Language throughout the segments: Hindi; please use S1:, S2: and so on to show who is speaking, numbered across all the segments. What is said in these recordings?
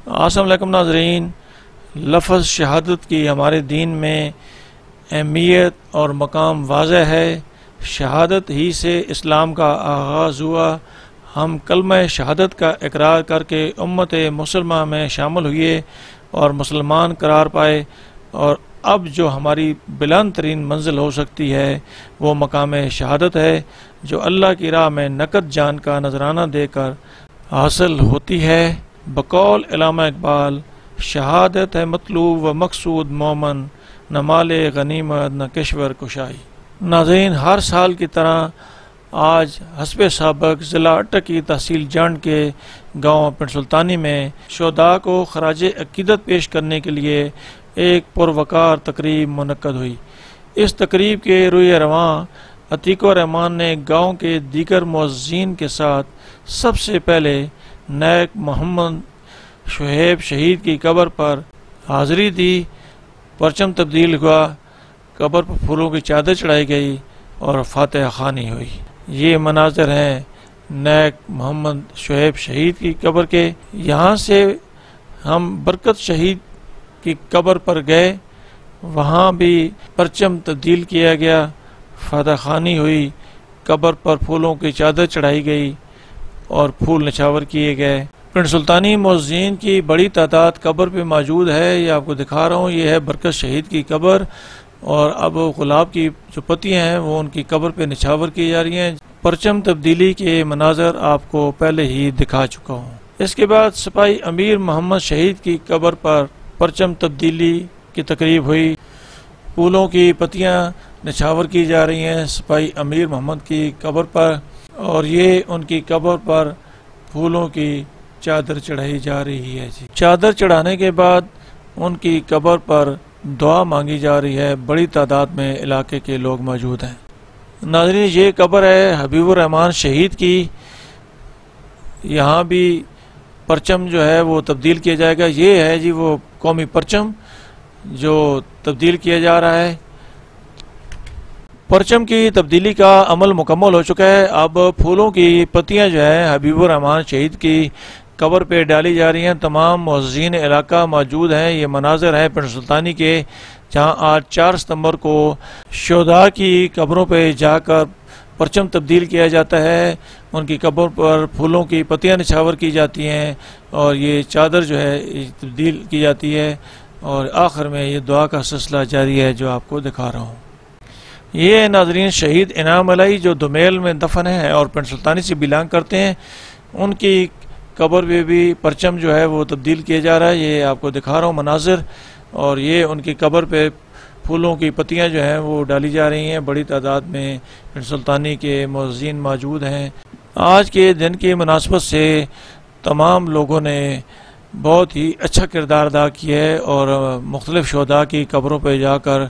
S1: अस्सलाम वालेकुम नाज़रीन, लफ्ज़ शहादत की हमारे दीन में अहमियत और मकाम वाज़ह है। शहादत ही से इस्लाम का आगाज़ हुआ। हम कलमा शहादत का इकरार करके उम्मत मुसलमा में शामिल हुए और मुसलमान करार पाए, और अब जो हमारी बुलंद तरीन मंजिल हो सकती है वो मकाम शहादत है, जो अल्लाह की राह में नकद जान का नजराना देकर हासिल होती है। बकौल इलामा इकबाल, शहादत है मतलूब व मकसूद मोमन, न माले गनीमत न किश्वर कुशाई। नाज़रीन, हर साल की तरह आज हस्बे साबक ज़िला अटक की तहसील जंड के गांव पिंड सुल्तानी में शोदा को खराज अकीदत पेश करने के लिए एक पुरवकार तकरीब मुनक्कद हुई। इस तकरीब के रुए रवां अतीको रहमान ने गांव के दीगर मुअज़्ज़ीन के साथ सबसे पहले नैक मोहम्मद शुएब शहीद की कब्र पर हाज़िरी दी। परचम तब्दील हुआ, कब्र पर फूलों की चादर चढ़ाई गई और फातिहा ख़वानी हुई। ये मनाज़र हैं नैक मोहम्मद शुएब शहीद की कब्र के। यहाँ से हम बरकत शहीद की कब्र पर गए, वहाँ भी परचम तब्दील किया गया, फातिहा ख़वानी हुई, कब्र पर फूलों की चादर चढ़ाई गई और फूल निछावर किए गए। पिंड सुल्तानी मुअज़्ज़ीन की बड़ी तादाद कब्र पे मौजूद है। ये आपको दिखा रहा हूँ, ये है बरकत शहीद की कब्र, और अब गुलाब की जो पत्तियाँ हैं वो उनकी कब्र पे निछावर की जा रही हैं। परचम तब्दीली के मनाज़र आपको पहले ही दिखा चुका हूँ। इसके बाद सिपाही अमीर मोहम्मद शहीद की कब्र पर परचम तब्दीली की तकरीब हुई। फूलों की पत्तियाँ निछावर की जा रही हैं सिपाही अमीर मोहम्मद की कब्र पर, और ये उनकी कब्र पर फूलों की चादर चढ़ाई जा रही है जी। चादर चढ़ाने के बाद उनकी कब्र पर दुआ मांगी जा रही है। बड़ी तादाद में इलाके के लोग मौजूद हैं। नाज़रीन, ये कब्र है हबीबुर रहमान शहीद की। यहाँ भी परचम जो है वो तब्दील किया जाएगा। ये है जी वो कौमी परचम जो तब्दील किया जा रहा है। परचम की तब्दीली का अमल मुकम्मल हो चुका है। अब फूलों की पत्तियाँ जो है हबीबुर रहमान शहीद की कब्र पे डाली जा रही हैं। तमाम मुअज़्ज़ीन इलाका मौजूद हैं। ये मनाज़र हैं पिंड सुल्तानी के, जहाँ आज 4 सितंबर को शुहदा की कब्रों पे जाकर परचम तब्दील किया जाता है। उनकी कब्र पर फूलों की पत्तियाँ निछावर की जाती हैं और ये चादर जो है तब्दील की जाती है, और आखिर में ये दुआ का सिलसिला जारी है जो आपको दिखा रहा हूँ। ये नाज़रीन शहीद इनाम अलाई जो दुमेल में दफन है और पिंड सुल्तानी से बिलोंग करते हैं, उनकी कब्र पे भी परचम जो है वो तब्दील किया जा रहा है। ये आपको दिखा रहा हूँ मनाज़िर, और ये उनकी कब्र पे फूलों की पत्तियाँ जो हैं वो डाली जा रही हैं। बड़ी तादाद में पिंड सुल्तानी के मुअज़्ज़ीन मौजूद हैं। आज के दिन की मुनासबत से तमाम लोगों ने बहुत ही अच्छा किरदार अदा किया है और मुख्तलिफ़ शुहदा की कब्रों पर जाकर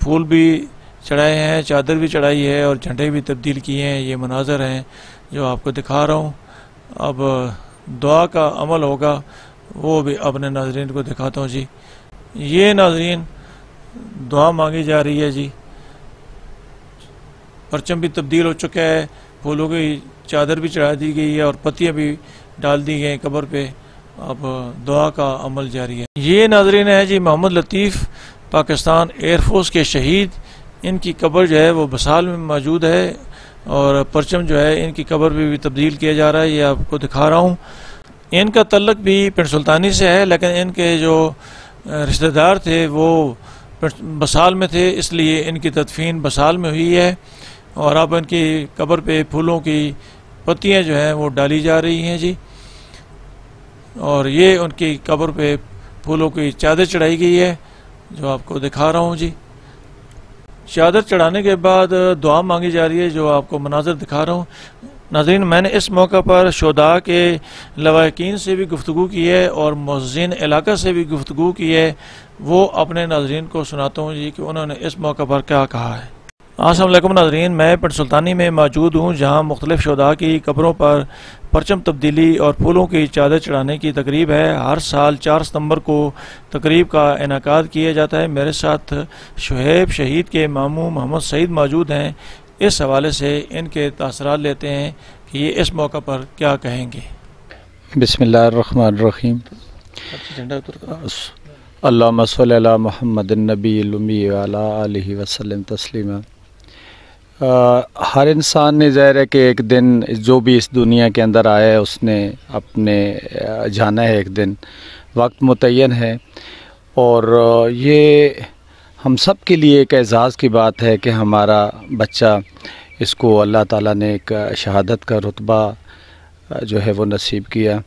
S1: फूल भी चढ़ाए हैं, चादर भी चढ़ाई है और झंडे भी तब्दील किए हैं। ये मनाज़र हैं जो आपको दिखा रहा हूँ। अब दुआ का अमल होगा, वो भी अपने नाज़रीन को दिखाता हूँ जी। ये नाज़रीन दुआ मांगी जा रही है जी। परचम भी तब्दील हो चुका है, फूलों की चादर भी चढ़ा दी गई है और पत्तियाँ भी डाल दी गई कब्र पे। अब दुआ का अमल जारी है। ये नाज़रीन है जी मोहम्मद लतीफ़, पाकिस्तान एयरफोर्स के शहीद। इनकी कब्र जो है वो बसाल में मौजूद है और परचम जो है इनकी कब्र पे भी तब्दील किया जा रहा है। ये आपको दिखा रहा हूँ। इनका तल्लक भी पिंड सुल्तानी से है, लेकिन इनके जो रिश्तेदार थे वो बसाल में थे, इसलिए इनकी तदफीन बसाल में हुई है। और अब इनकी कब्र पे फूलों की पत्तियाँ जो हैं वो डाली जा रही हैं जी, और ये उनकी कब्र पे फूलों की चादर चढ़ाई गई है जो आपको दिखा रहा हूँ जी। चादर चढ़ाने के बाद दुआ मांगी जा रही है जो आपको मनाज़र दिखा रहा हूँ। नाज़रीन, मैंने इस मौका पर शुहदा के लवाकिन से भी गुफ्तगू की है और मुअज़्ज़िन इलाका से भी गुफ्तगू की है। वो अपने नाज़रीन को सुनाता हूँ जी कि उन्होंने इस मौका पर क्या कहा है। अस्सलाम वालेकुम नाज़रीन, मैं पिंड सुल्तानी में मौजूद हूँ जहाँ मुख्तलिफ़ शुहदा की कब्रों पर परचम तब्दीली और फूलों की चादर चढ़ाने की तकरीब है। हर साल 4 सितंबर को तकरीब का इनेकाद किया जाता है। मेरे साथ शुएब शहीद के मामू मोहम्मद सईद मौजूद हैं। इस हवाले से इनके तासरात लेते हैं कि ये इस मौका पर क्या कहेंगे।
S2: बिस्मिल्लाहिर्रहमानिर्रहीम।
S1: झंडा उतर
S2: अल्लाहुम्मा सल्ली अला मुहम्मदिन नबील उम्मी व अला आलिहि वसल्लम तस्लीमा। हर इंसान ने ज़ाहिर है कि एक दिन जो भी इस दुनिया के अंदर आया है उसने अपने जाना है, एक दिन वक्त मुतय्यन है। और ये हम सब के लिए एक एज़ाज़ की बात है कि हमारा बच्चा, इसको अल्लाह ताला ने एक शहादत का रुतबा जो है वो नसीब किया।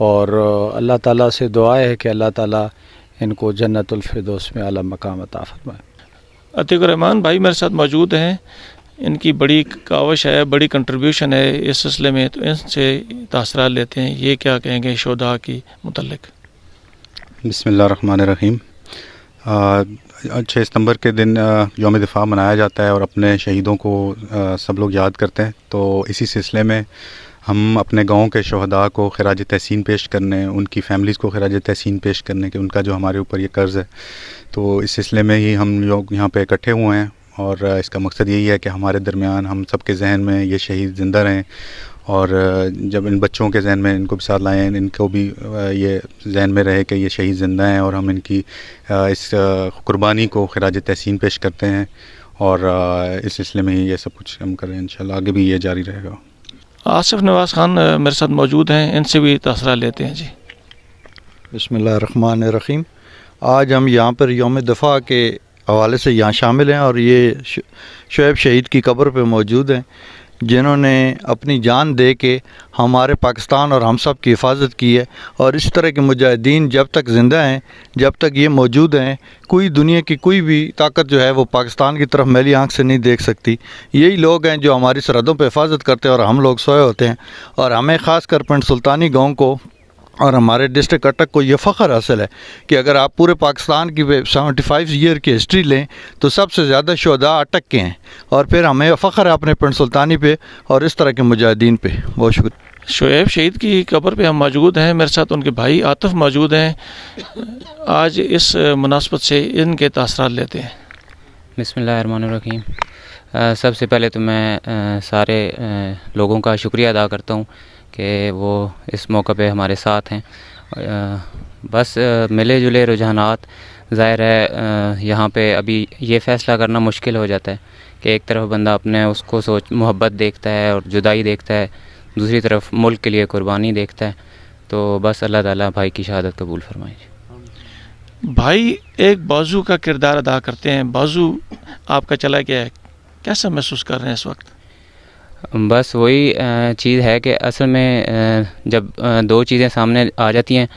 S2: और अल्लाह ताला से दुआ है कि अल्लाह ताला इनको जन्नतुल फिरदौस में आला मकाम अता फरमाए।
S1: अतीक रहमान भाई मेरे साथ मौजूद हैं, इनकी बड़ी काविश है, बड़ी कंट्रीब्यूशन है इस सिलसिले में, तो इनसे तासरात लेते हैं। ये क्या कहेंगे शुहदा की मुतल्लिक?
S3: बिस्मिल्लाहिर्रहमानिर्रहीम। 6 सितंबर के दिन यौम दिफा मनाया जाता है और अपने शहीदों को सब लोग याद करते हैं। तो इसी सिलसिले में हम अपने गाँव के शुहदा को खिराज तहसीन पेश करने, उनकी फ़ैमिलीज़ को खिराज तहसीन पेश करने के उनका जो हमारे ऊपर ये कर्ज़ है, तो इस सिलसिले में ही हम लोग यहाँ पे इकट्ठे हुए हैं। और इसका मकसद यही है कि हमारे दरमियान हम सब के जहन में ये शहीद ज़िंदा रहें, और जब इन बच्चों के जहन में इनको भी साथ लाएँ, इनको भी ये जहन में रहे कि ये शहीद ज़िंदा हैं और हम इनकी इस कुर्बानी को खिराज तहसीन पेश करते हैं। और इस सिलसिले में ही ये सब कुछ हम करें, इंशाल्लाह आगे भी ये जारी रहेगा।
S1: आसिफ नवाज़ खान मेरे साथ मौजूद हैं, इनसे भी तासरा लेते हैं जी।
S4: बिस्मिल्लाहिर्रहमानिर्रहीम। आज हम यहाँ पर यौम दफ़ा के हवाले से यहाँ शामिल हैं और ये शुएब शहीद की कब्र पे मौजूद हैं, जिन्होंने अपनी जान दे के हमारे पाकिस्तान और हम सब की हिफाजत की है। और इस तरह के मुजाहिदीन जब तक ज़िंदा हैं, जब तक ये मौजूद हैं, कोई दुनिया की कोई भी ताकत जो है वो पाकिस्तान की तरफ मैली आंख से नहीं देख सकती। यही लोग हैं जो हमारी सरहदों पर हिफाजत करते हैं और हम लोग सोए होते हैं। और हमें ख़ासकर पिंड सुल्तानी गाँव को और हमारे डिस्ट्रिक्ट अटक को ये फ़ख्र हासिल है कि अगर आप पूरे पाकिस्तान की 75 ईयर की हिस्ट्री लें तो सबसे ज़्यादा शुहदा अटक के हैं। और फिर हमें फ़ख्र है अपने पिंड सुल्तानी पे और इस तरह के मुजाहिदीन पे। बहुत शुक्रिया।
S1: शुएब शहीद की कब्र पे हम मौजूद हैं, मेरे साथ उनके भाई आतिफ मौजूद हैं। आज इस मुनासबत से इनके तासरात लेते हैं।
S5: बिस्मिल्लाहिर्रहमानिर्रहीम। सबसे पहले तो मैं सारे लोगों का शुक्रिया अदा करता हूँ कि वो इस मौके पे हमारे साथ हैं। बस मिले जुले रुझानात, ज़ाहिर है यहाँ पे अभी ये फ़ैसला करना मुश्किल हो जाता है कि एक तरफ बंदा अपने उसको मोहब्बत देखता है और जुदाई देखता है, दूसरी तरफ मुल्क के लिए कुर्बानी देखता है। तो बस अल्लाह ताला भाई की शहादत कबूल फरमाए।
S1: भाई एक बाजू का किरदार अदा करते हैं, बाजू आपका चला गया है, कैसा महसूस कर रहे हैं इस वक्त?
S5: बस वही चीज़ है कि असल में जब दो चीज़ें सामने आ जाती हैं,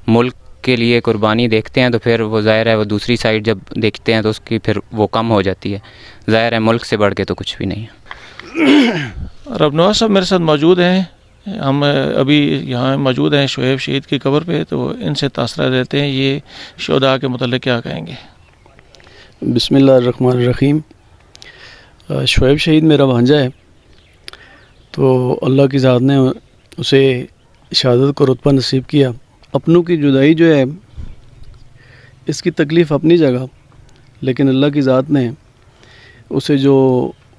S5: मुल्क के लिए कुर्बानी देखते हैं तो फिर वो ज़ाहिर है वो दूसरी साइड जब देखते हैं तो उसकी फिर वो कम हो जाती है। ज़ाहिर है मुल्क से बढ़ के तो कुछ भी नहीं है।
S1: रबनवाज साहब मेरे साथ मौजूद हैं, हम अभी यहाँ मौजूद हैं शुएब शहीद की कब्र पे, तो इनसे तासरा देते हैं। ये शुहदा के मुतल्लिक़ क्या कहेंगे?
S6: बिस्मिल्लाहिर्रहमानिर्रहीम। शुएब शहीद मेरा भांजा है, तो अल्लाह की ज़ात ने उसे शहादत को रुतबा नसीब किया। अपनों की जुदाई जो है इसकी तकलीफ़ अपनी जगह, लेकिन अल्लाह की ज़ात ने उसे जो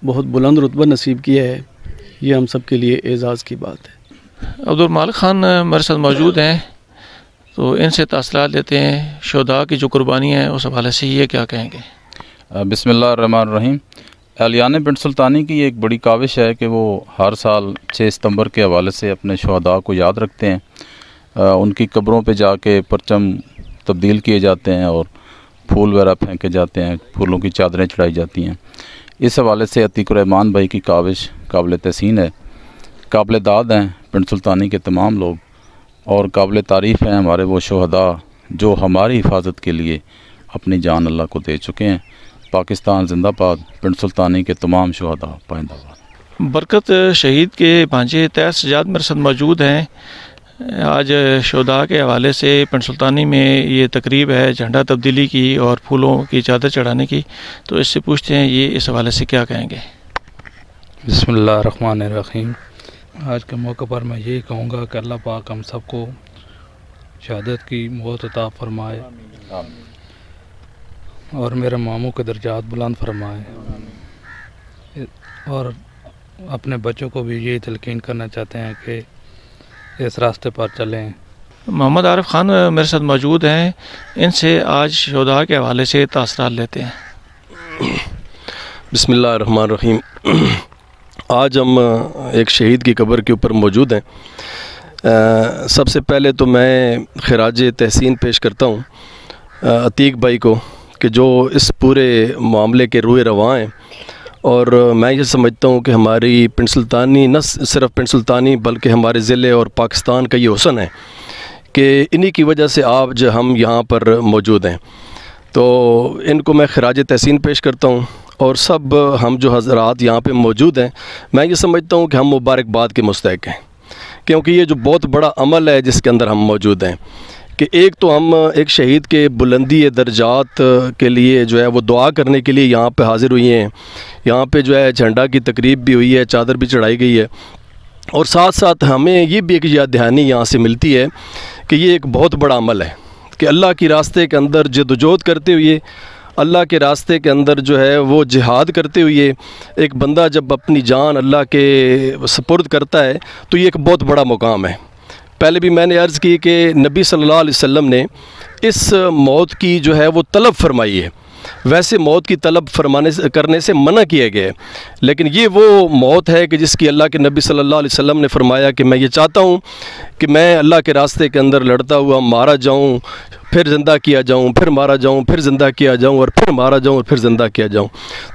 S6: बहुत बुलंद रुतबा नसीब किया है, ये हम सब के लिए एज़ाज़ की बात है।
S1: अब्दुल मालिक खान मेरे साथ मौजूद हैं, तो इनसे तासरात लेते हैं। शुहदा की जो कुर्बानी है उस हवाले से ये क्या कहेंगे?
S7: बिस्मिल्लाहिर्रहमानिर्रहीम। अहलियान पिंड सुल्तानी की एक बड़ी काविश है कि वो हर साल 6 सितंबर के हवाले से अपने शुहदा को याद रखते हैं। उनकी कब्रों पे जाके परचम तब्दील किए जाते हैं और फूल वगैरह फेंके जाते हैं, फूलों की चादरें चढ़ाई जाती हैं। इस हवाले से अतीक रहमान भाई की काविश काबिल तहसीन है, काबिल दाद हैं पिंड सुल्तानी के तमाम लोग, और काबिल तारीफ़ हैं हमारे वो शुहदा जो हमारी हिफाजत के लिए अपनी जान अल्लाह को दे चुके हैं। पाकिस्तान जिंदाबाद। पिंड सुल्तानी के तमाम शुहदा पाइंदाबाद।
S1: बरकत शहीद के भांजे तैर सजाद मेरे साथ मौजूद हैं। आज शुहदा के हवाले से पिंड सुल्तानी में ये तकरीब है झंडा तब्दीली की और फूलों की चादर चढ़ाने की, तो इससे पूछते हैं ये इस हवाले से क्या कहेंगे?
S8: बिस्मिल्लाहिर्रहमानिर्रहीम। आज के मौके पर मैं यही कहूँगा कि अल्लाह पाक हम सबको शहादत की मौत अता फरमाए और मेरे मामू के दर्जात बुलंद फरमाए। और अपने बच्चों को भी यही तलकीन करना चाहते हैं कि इस रास्ते पर चलें
S1: मोहम्मद आरिफ ख़ान मेरे साथ मौजूद हैं, इनसे आज शुहदा के हवाले से तासरात लेते हैं।
S9: बिस्मिल्लाहिर्रहमानिर्रहीम। आज हम एक शहीद की कब्र के ऊपर मौजूद हैं। सबसे पहले तो मैं खिराज तहसीन पेश करता हूँ अतीक भाई को कि जो इस पूरे मामले के रूए रवां हैं, और मैं ये समझता हूँ कि हमारी पिंड सुल्तानी, न सिर्फ पिंड सुल्तानी बल्कि हमारे ज़िले और पाकिस्तान का ये हुस्न है कि इन्हीं की वजह से आज हम यहाँ पर मौजूद हैं। तो इनको मैं खिराज तहसीन पेश करता हूँ, और सब हम जो हज़रात यहाँ पे मौजूद हैं, मैं ये समझता हूँ कि हम मुबारकबाद के मुस्तहिक़ हैं, क्योंकि ये जो बहुत बड़ा अमल है जिसके अंदर हम मौजूद हैं कि एक तो हम एक शहीद के बुलंदी दर्जात के लिए जो है वो दुआ करने के लिए यहाँ पे हाज़िर हुई हैं। यहाँ पे जो है झंडा की तकरीब भी हुई है, चादर भी चढ़ाई गई है, और साथ साथ हमें ये भी एक याद दहानी यहाँ से मिलती है कि ये एक बहुत बड़ा अमल है कि अल्लाह के रास्ते के अंदर जदोजहद करते हुए, अल्लाह के रास्ते के अंदर जो है वो जिहाद करते हुए एक बंदा जब अपनी जान अल्लाह के सपुर्द करता है तो ये एक बहुत बड़ा मुकाम है। पहले भी मैंने अर्ज़ की कि नबी सल्लल्लाहु अलैहि वसल्लम ने इस मौत की जो है वो तलब फरमाई है। वैसे मौत की तलब करने से मना किया गया है, लेकिन ये वो मौत है कि जिसकी अल्लाह के नबी सल्लल्लाहु अलैहि वसल्लम ने फरमाया कि मैं ये चाहता हूँ कि मैं अल्लाह के रास्ते के अंदर लड़ता हुआ मारा जाऊँ, फिर ज़िंदा किया जाऊँ, फिर मारा जाऊँ, फिर ज़िंदा किया जाऊँ, और फिर मारा जाऊँ, और फिर ज़िंदा किया जाऊँ।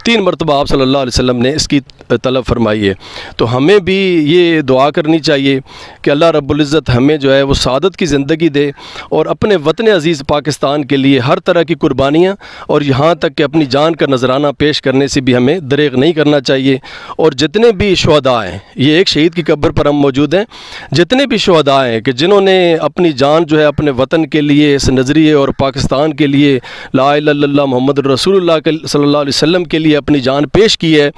S9: 3 मरतबा आप सल्लल्लाहु अलैहि वसल्लम ने इसकी तलब फरमाई है। तो हमें भी ये दुआ करनी चाहिए कि अल्लाह रब्बुल इज़्ज़त हमें जो है वो सादत की ज़िंदगी दे, और अपने वतन अज़ीज़ पाकिस्तान के लिए हर तरह की कुर्बानियाँ, और यहाँ तक कि अपनी जान का नजराना पेश करने से भी हमें दरेग नहीं करना चाहिए। और जितने भी शुहदा हैं, ये एक शहीद की कब्र पर हम मौजूद हैं, जितने भी शुहदा हैं कि जिन्होंने अपनी जान जो है अपने वतन के लिए, इस नज़रिए और पाकिस्तान के लिए, ला इलाहा इल्लल्लाह मुहम्मद रसूलुल्लाह सल्लल्लाहु अलैहि वसल्लम के लिए अपनी जान पेश की है,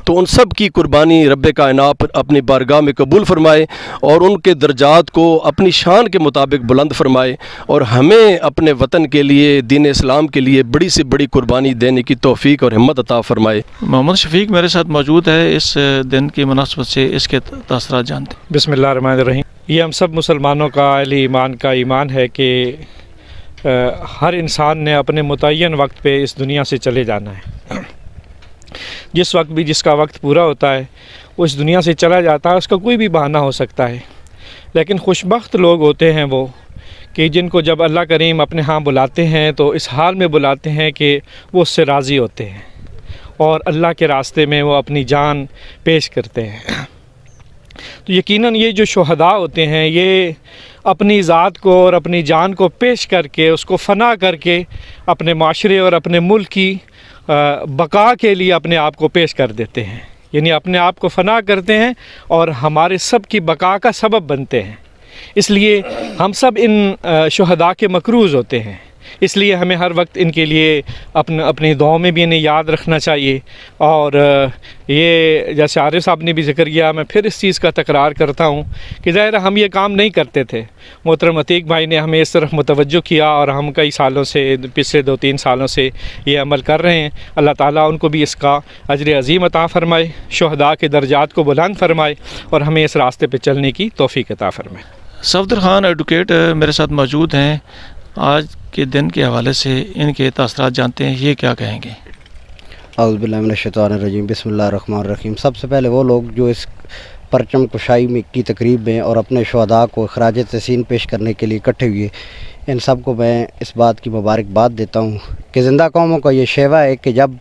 S9: तो उन सब की कुर्बानी रब्ब कायनात अपनी बारगाह में कबूल फरमाए और उनके दर्जात को अपनी शान के मुताबिक बुलंद फरमाए, और हमें अपने वतन के लिए, दीन इस्लाम के लिए बड़ी से बड़ी कुर्बानी देने की तौफीक और हिम्मत अता फरमाए।
S1: मोहम्मद शफीक मेरे साथ मौजूद है, इस दिन की मुनासबत से इसके तासरात जानते हैं।
S10: बिस्मिल्लाहिर्रहमानिर्रहीम। ये हम सब मुसलमानों का अहले ईमान का ईमान है कि हर इंसान ने अपने मुतय्यन वक्त पे इस दुनिया से चले जाना है। जिस वक्त भी जिसका वक्त पूरा होता है वो इस दुनिया से चला जाता है, उसका कोई भी बहाना हो सकता है। लेकिन खुशबख्त लोग होते हैं वो कि जिनको जब अल्लाह करीम अपने यहाँ बुलाते हैं तो इस हाल में बुलाते हैं कि वो उससे राज़ी होते हैं और अल्लाह के रास्ते में वो अपनी जान पेश करते हैं। तो यकीनन ये जो शुहदा होते हैं ये अपनी ज़ात को और अपनी जान को पेश करके, उसको फ़ना करके अपने माशरे और अपने मुल्क की बका के लिए अपने आप को पेश कर देते हैं, यानी अपने आप को फ़ना करते हैं और हमारे सब की बका का सबब बनते हैं। इसलिए हम सब इन शुहदा के मकरूज़ होते हैं, इसलिए हमें हर वक्त इनके लिए अपनी दुआओं में भी इन्हें याद रखना चाहिए। और ये जैसे आरिफ साहब ने भी जिक्र किया, मैं फिर इस चीज़ का तकरार करता हूँ कि ज़ाहिर हम ये काम नहीं करते थे। मोहतरम अतीक भाई ने हमें इस तरफ मुतवज्जो किया और हम कई सालों से, पिछले 2-3 सालों से ये अमल कर रहे हैं। अल्लाह ताला उनको भी इसका अजर अज़ीम अता फ़रमाए, शुहदा के दर्जात को बुलंद फरमाए और हमें इस रास्ते पर चलने की तौफ़ीक अता फ़रमाए।
S1: सफदर ख़ान एडवोकेट मेरे साथ मौजूद हैं, आज के दिन के हवाले से इनके तासरात जानते हैं, ये क्या कहेंगे?
S11: औज़ुबिल्लाहि मिनश्शैतानिर्रजीम, बिस्मिल्लाहिर्रहमानिर्रहीम। सबसे पहले वो लोग जो इस परचम कुशाई में की तकरीब में और अपने शुहदा को खराज तहसीन पेश करने के लिए इकट्ठे हुए, इन सब को मैं इस बात की मुबारकबाद देता हूँ कि ज़िंदा कौमों का ये शेवा है कि जब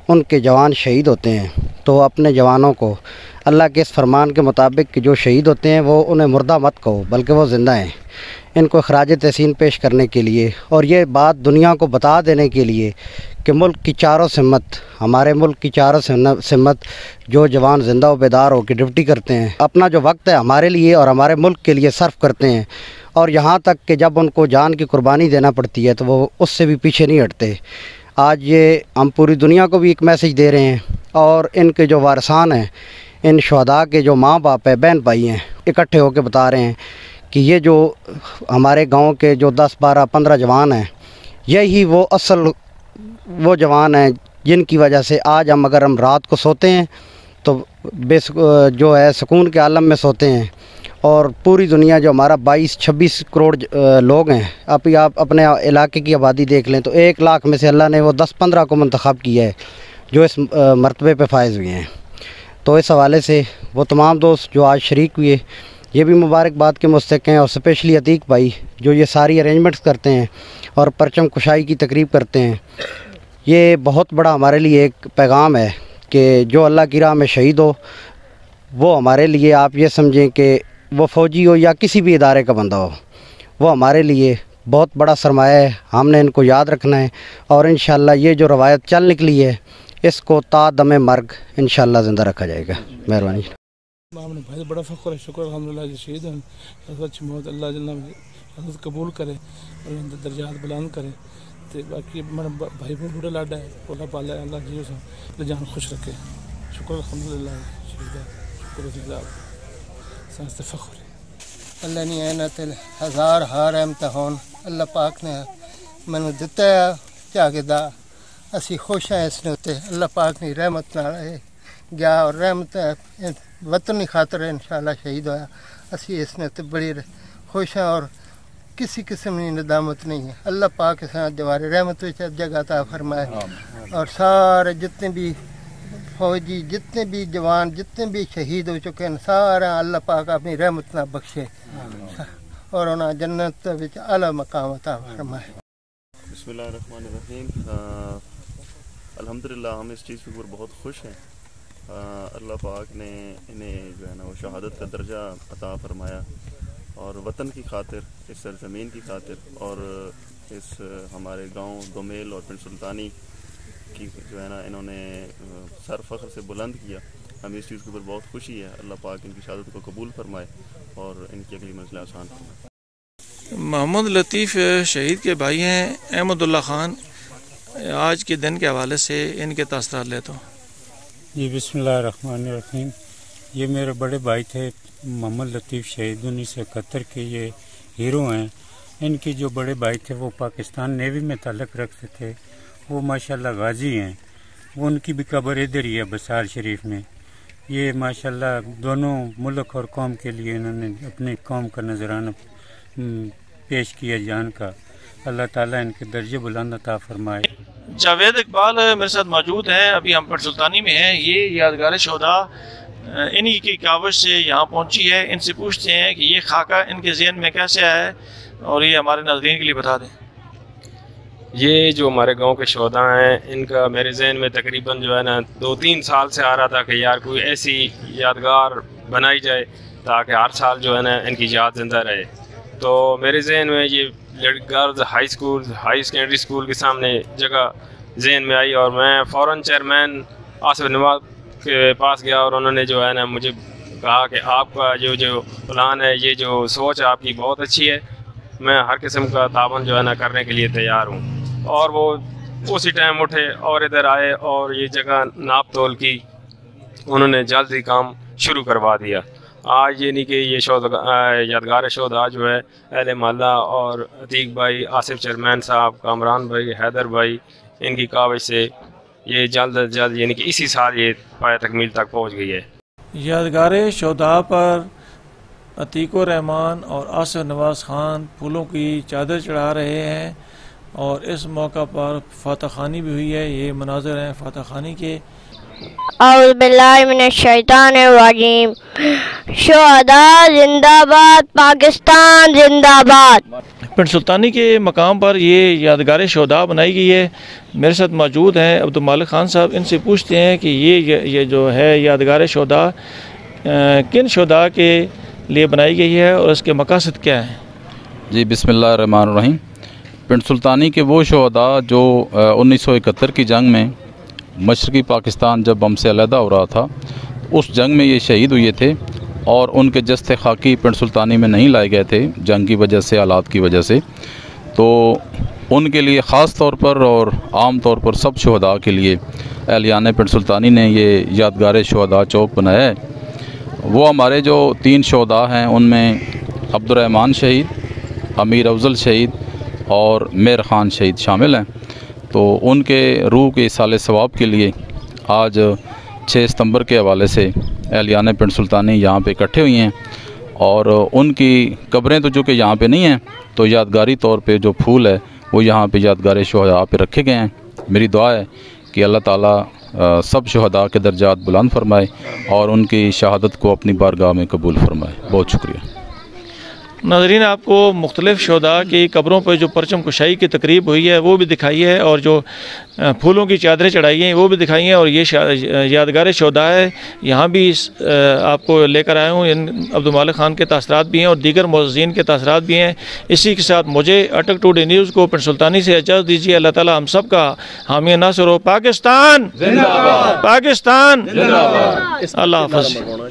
S11: उनके जवान शहीद होते हैं तो अपने जवानों को अल्लाह के इस फरमान के मुताबिक कि जो शहीद होते हैं वो उन्हें मुर्दा मत कहो बल्कि वो ज़िंदा हैं, इनको खराज तहसीन पेश करने के लिए और ये बात दुनिया को बता देने के लिए कि मुल्क की चारों सिमत, हमारे मुल्क की चारों सिमत जो जवान ज़िंदा व बेदार हो के ड्यूटी करते हैं, अपना जो वक्त है हमारे लिए और हमारे मुल्क के लिए सर्फ करते हैं, और यहाँ तक कि जब उनको जान की कुर्बानी देना पड़ती है तो वो उससे भी पीछे नहीं हटते। आज ये हम पूरी दुनिया को भी एक मैसेज दे रहे हैं और इनके जो वारसान हैं, इन शुहदा के जो माँ बाप है, बहन भाई हैं, इकट्ठे होकर बता रहे हैं कि ये जो हमारे गांव के जो 10, 12, 15 जवान हैं, यही वो असल वो जवान हैं जिनकी वजह से आज अगर हम रात को सोते हैं तो जो है सुकून के आलम में सोते हैं और पूरी दुनिया जो हमारा 22-26 करोड़ लोग हैं, आप अपने इलाके की आबादी देख लें तो 1 लाख में से अल्लाह ने वो 10-15 को मंतखब किया है जो इस मरतबे पे फायज़ हुए हैं। तो इस हवाले से वो तमाम दोस्त जो आज शरीक हुए ये भी मुबारकबाद के मुस्तहिक़ हैं, और स्पेशली अतीक भाई जो ये सारी अरेंजमेंट्स करते हैं और परचम कुशाई की तकरीब करते हैं। ये बहुत बड़ा हमारे लिए एक पैगाम है कि जो अल्लाह की राह में शहीद हो वो हमारे लिए, आप ये समझें कि वो फ़ौजी हो या किसी भी इदारे का बंदा हो, वो हमारे लिए बहुत बड़ा सरमाया है। हमने इनको याद रखना है और इंशाअल्लाह ये जो रवायत चल निकली है इसको ता दमे मर्ग इंशाअल्लाह ज़िंदा रखा जाएगा। मेहरबानी।
S12: हमने भाई बड़ा फ़ख्र है, शुक्र अल्हम्दुलिल्लाह जो शहीद हैं अच्छी मौत अल्लाह जल्ला कबूल करे और दर्जात बुलंद करे। तो बाकी मेरा भाई बूढ़ा लाडा है बोला पाला अल्लाह जी उसे जान खुश रखे। शुक्र अल्हम्दुलिल्लाह शहीद शुक्र सांस फ़ख्र
S13: अल्लाह ने एनत हज़ार हार इम्तिहान अल्लाह पाक ने मैंने दिता है जागदा असी खुश हैं इसने उत्ते अल्लाह पाक ने रहमत नाल गया और रहमत वतन की खातर इंशाअल्लाह शहीद होया। असी इसने उत्ते बड़ी खुश हैं और किसी किस्म की नदामत नहीं है। अल्लाह पाक के साथ जवारे रहमत जगह अता फरमाए और सारे जितने भी फौजी जितने भी जवान जितने भी शहीद हो चुके हैं सारा अल्लाह पाक अपनी रहमत ना बख्शे और उन्हें जन्नत विच आला मकाम अता फरमाए।
S14: बिस्मिल्लाहिर्रहमानिर्रहीम। अल्हम्दुलिल्लाह हम इस चीज़ के ऊपर बहुत खुश हैं। अल्लाह पाक ने इन्हें जो है ना वो शहादत का दर्जा अता फरमाया और वतन की खातिर, इस सरज़मीन की खातिर और इस हमारे गांव दोमेल और पिंड सुल्तानी की जो है ना इन्होंने सर फ़ख्र से बुलंद किया। हमें इस चीज़ के ऊपर बहुत खुशी है। अल्लाह पाक इनकी शहादत को कबूल फरमाए और इनकी अगली मंजिल आसान फरमाए।
S1: मोहम्मद लतीफ़ शहीद के भाई हैं अहमदुल्ला ख़ान, आज के दिन के हवाले से इनके तासरात लेता हूँ।
S15: जी बिस्मिल्लाहिर्रहमानिर्रहीम। ये मेरे बड़े भाई थे मोहम्मद लतीफ़ शहीद 1971 के, ये हीरो हैं। इनके जो बड़े भाई थे वो पाकिस्तान नेवी में ताल्लुक़ रखते थे, वो माशाल्लाह गाजी हैं। वो उनकी भी कब्र इधर ही है बसार शरीफ में। ये माशाल्लाह दोनों मुल्क और कौम के लिए इन्होंने अपनी कौम का नजराना पेश किया जान का। अल्लाह ताला इनके दर्जे बुलंद अता फरमाए।
S1: जावेद इकबाल मेरे साथ मौजूद हैं, अभी हम पिंड सुल्तानी में हैं। ये यादगार शोदा इन्हीं की कावश से यहाँ पहुँची है। इनसे पूछते हैं कि ये खाका इनके ज़हन में कैसे आया है और ये हमारे नाज़रीन के लिए बता दें।
S16: ये जो हमारे गांव के शोधा हैं इनका मेरे जहन में तकरीबन जो है ना 2-3 साल से आ रहा था कि यार कोई ऐसी यादगार बनाई जाए ताकि हर साल जो है ना इनकी याद ज़िंदा रहे। तो मेरे जहन में ये गर्ल्स हाई सेकेंडरी स्कूल के सामने जगह जहन में आई और मैं फ़ौरन चेयरमैन आसिफ नवाज के पास गया और उन्होंने जो है ना मुझे कहा कि आपका जो प्लान है, ये जो सोच है आपकी बहुत अच्छी है, मैं हर किस्म का तावन जो है ना करने के लिए तैयार हूँ। और वो उसी टाइम उठे और इधर आए और ये जगह नाप तोल की, उन्होंने जल्द ही काम शुरू करवा दिया। आज ये नहीं कि ये यादगार शोधा जो है अहले मोहल्ला और अतीक भाई, आसिफ चेयरमैन साहब, कामरान भाई, हैदर भाई, इनकी काविश से ये जल्द अज जल्द यानी कि इसी साल ये पाया तकमील तक पहुँच गई है।
S1: यादगार शोधा पर अतीकुर रहमान और आसिफ नवाज खान फूलों की चादर चढ़ा रहे हैं और इस मौका पर फातह खानी भी हुई है। ये मनाज़र हैं फातह खानी के।
S17: औज़ुबिल्लाहिमिनश्शैतानिर्रजीम। शुहदा जिंदाबाद, पाकिस्तान जिंदाबाद।
S1: पिंड सुल्तानी के मकाम पर ये यादगार शोधा बनाई गई है। मेरे साथ मौजूद हैं अब्दुल मालिक खान साहब। इनसे पूछते हैं कि ये जो है यादगार शोधा किन शोधा के लिए बनाई गई है और इसके मकासद क्या हैं।
S7: जी बिस्मिल्लाहिर्रहमानिर्रहीम। पिंड सुल्तानी के वो शोहदा जो 1971 की जंग में मशरक़ी पाकिस्तान जब हमसे अलहदा हो रहा था, उस जंग में ये शहीद हुए थे और उनके जस्ते खाकी पिंड सुल्तानी में नहीं लाए गए थे जंग की वजह से, हालात की वजह से। तो उनके लिए ख़ास तौर पर और आम तौर पर सब शोहदा के लिए अहलियान पिंड सुल्तानी ने ये यादगार शोहदा चौक बनाया है। वो हमारे जो 3 शोहदा हैं उनमें अब्दुर्रहमान शहीद, अमीर अफजल शहीद और मेहर ख़ान शहीद शामिल हैं। तो उनके रूह के साले सवाब के लिए आज 6 सितंबर के हवाले से अहलियान पिंड सुल्तानी यहाँ पे इकट्ठे हुई हैं और उनकी कब्रें तो जो कि यहाँ पे नहीं हैं, तो यादगारी तौर पे जो फूल है वो यहाँ पे यादगार शुहदा पे रखे गए हैं। मेरी दुआ है कि अल्लाह ताला सब शुहदा के दर्जात बुलंद फरमाए और उनकी शहादत को अपनी बारगाह में कबूल फरमाए। बहुत शुक्रिया।
S1: नाज़रीन, आपको मुख्तलिफ़ शुहदा की कब्रों पर जो परचम कुशाई की तकरीब हुई है वो भी दिखाई है, और जो फूलों की चादरें चढ़ाई हैं वो भी दिखाई हैं, और ये यादगार शुहदा है। यहाँ भी आपको लेकर आया हूँ। इन अब्दुल मालिक ख़ान के तासरात भी हैं और दीगर मुअज़्ज़िनीन के तासरात भी हैं। इसी के साथ मुझे अटक टुडे न्यूज़ को पिंड सुल्तानी से इजाज़त दीजिए। अल्लाह ताला हम सब का हामी नासिर हो। पाकिस्तान जिंदाबाद, पाकिस्तान जिंदाबाद। अल्लाह हाफ़िज़।